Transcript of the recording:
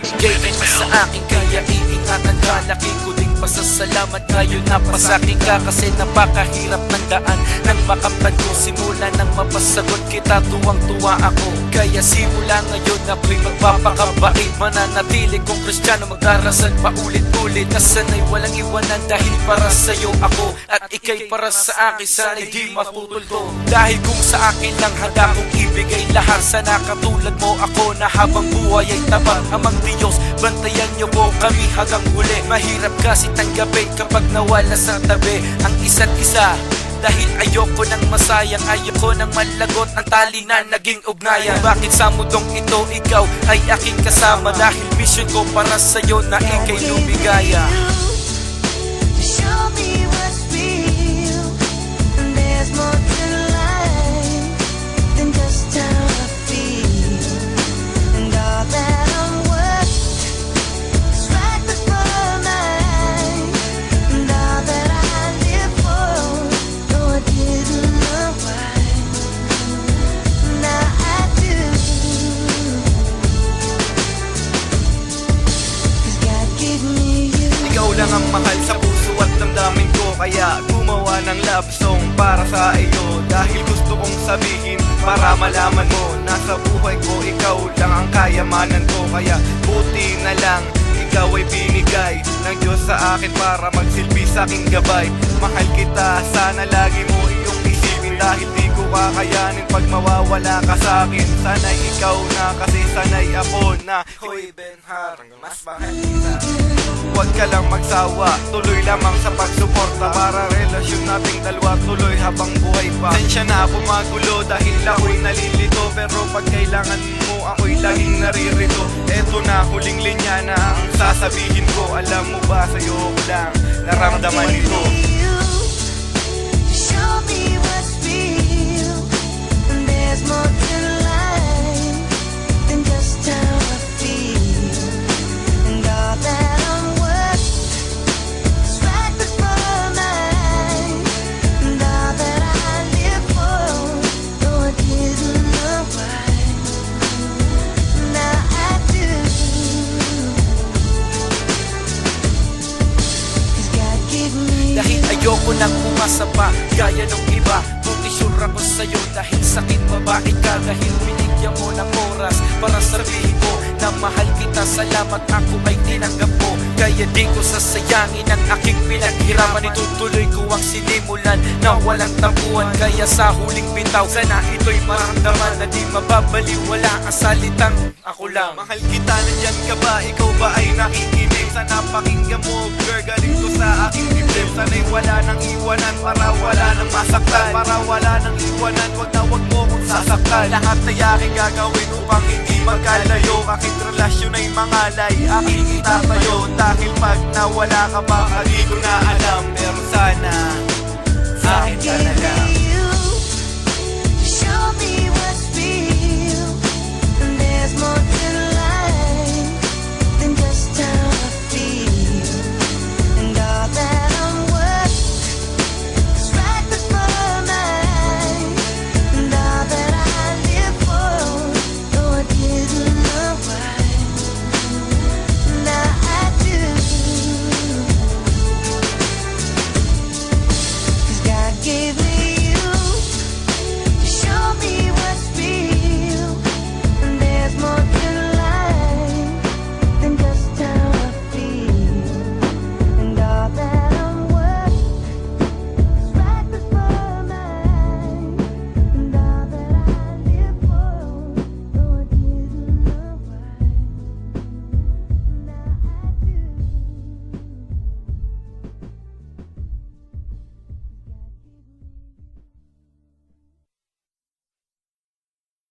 Bigay mo sa akin kaya iingatan ka. Laki ko ding pasasalamat ngayon na pasakin ka. Kasi napakahirap ng daan nang makapad ko. Simula nang mapasagot kita, tuwang-tuwa ako. Kaya simula ngayon na ako'y magpapakabait. Mananatili kong Kristiyano, magdarasal paulit-ulit. Nasanay walang iwanan dahil para sa'yo ako. At ikay para sa akin, sana'y di maputol to. Dahil kung sa akin lang handa kong ibigay lahat. Sana katulad mo ako na habang buhay ay tabang. Amang Diyos, bantayan niyo po kami hanggang huli. Mahirap kasi tanggapin kapag nawala sa tabi ang isa't isa. Dahil ayoko nang masayang, ayoko nang malagot ang tali na naging ugnayan. Bakit sa mundong ito ikaw ay aking kasama? Dahil mission ko para sa'yo na ikay lumigaya. Show me what's real, and there's more to life than just how I feel. And all that I'm worth is right before my eyes. And all that I live for, though I didn't know why, now I do. 'Cause God gave me you. Ikaw lang ang mahal sa puso at damdamin ko. Kaya gumawa ng love song para sa iyo. Dahil gusto kong sabihin para malaman mo na sa buhay ko ikaw lang ang kayamanan ko. Kaya buti na lang ikaw ay binigay ng Diyos sa akin para magsilbi sa aking gabay. Mahal kita, sana lagi mo iyong isipin. Dahil di ko kakayanin pag mawawala ka sa akin. Sana'y ikaw na kasi sana'y ako na. Hoy Benhar, mas mahal kita. Huwag ka lang magsawa, tuloy lamang sa pagsuporta. Para relasyon nating dalawa tuloy habang buhay pa. Sensya na ako magulo dahil ako'y nalilito. Pero pag kailangan mo ako'y laging naririto. Eto na huling linya na ang sasabihin ko. Alam mo ba sa'yo ko lang naramdaman ito. Show me what's real, and there's more to life than just how I feel. And all that I'm worth is right before my eyes. And all that I live for, though I didn't know why, now I do. 'Cause God gave me Dahil ayoko nang umasa pa gaya nung iba. Buti sure ako sa'yo dahil sa'kin mabait ka. Dahil binigyan mo ng oras para sabihin ko na mahal kita. Salamat, ako ay tinanggap mo. Kaya di ko sasayangin ang aking pinaghirapan. Itutuloy ko ang sinimulan na walang tampuhan. Kaya sa huling bitaw, sana ito'y maramdaman na di mababaliwala ang salitang ako lang. Mahal kita, nandyan ka ba? Ikaw ba ay nakikinig? Sana pakinggan mo, girl, galing to sa aking dibdib. Sana'y wala nang iwanan para wala nang masaktan. Para wala nang iwanan, wag na wag mo kong sasaktan. Lahat ay aking gagawin upang hindi magkalayo. Kahit relasyon ay mangalay, aking itatayo. Dahil pag nawala ka pa, di ko na alam. Pero sana, sa akin ka na lang.